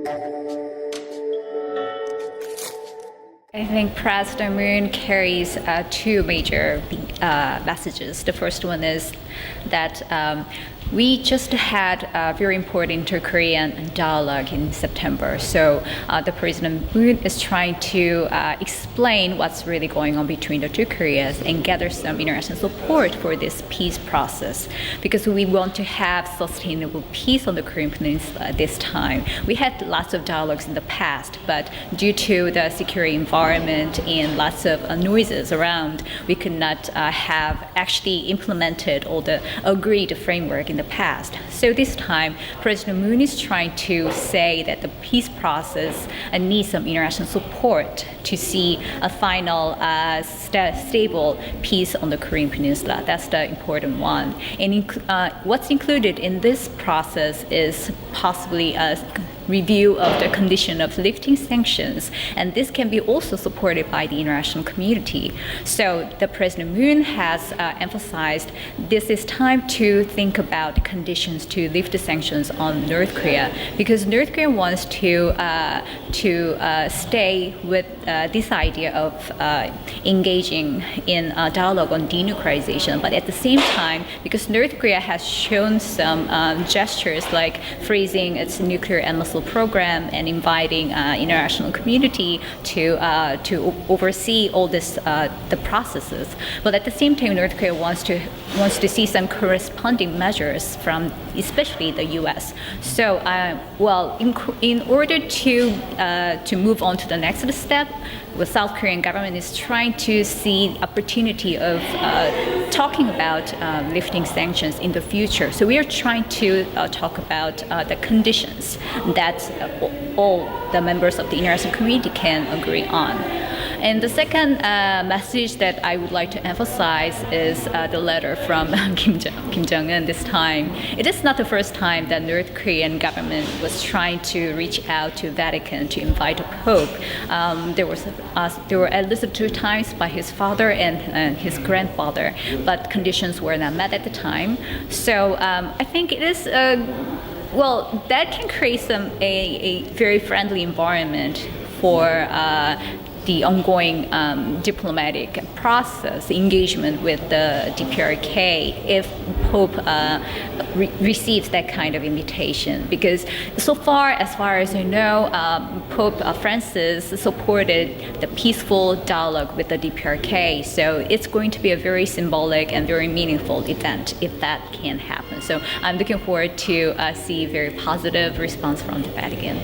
I think President Moon carries two major messages. The first one is that we just had a very important inter-Korean dialogue in September. So the President Moon is trying to explain what's really going on between the two Koreas and gather some international support for this peace process. Because we want to have sustainable peace on the Korean Peninsula this time. We had lots of dialogues in the past, but due to the security environment and lots of noises around, we could not have actually implemented all the agreed framework in the past. So this time, President Moon is trying to say that the peace process needs some international support to see a final stable peace on the Korean Peninsula. That's the important one. And what's included in this process is possibly a review of the condition of lifting sanctions, and this can be also supported by the international community. So the President Moon has emphasized this is time to think about the conditions to lift the sanctions on North Korea, because North Korea wants to stay with this idea of engaging in dialogue on denuclearization, but at the same time, because North Korea has shown some gestures like freezing its nuclear and missile program and inviting international community to oversee all this the processes. But at the same time, North Korea wants to see some corresponding measures from especially the U.S. So, in order to move on to the next step, the South Korean government is trying to see opportunity of talking about lifting sanctions in the future. So we are trying to talk about the conditions that all the members of the international community can agree on. And the second message that I would like to emphasize is the letter from Kim Jong-un this time. It is not the first time that North Korean government was trying to reach out to Vatican to invite a pope. There were at least 2 times by his father and his grandfather, but conditions were not met at the time. So I think it is that can create a very friendly environment for the ongoing diplomatic process, engagement with the DPRK, if Pope receives that kind of invitation. Because so far as I know, Pope Francis supported the peaceful dialogue with the DPRK. So it's going to be a very symbolic and very meaningful event if that can happen. So I'm looking forward to see very positive response from the Vatican.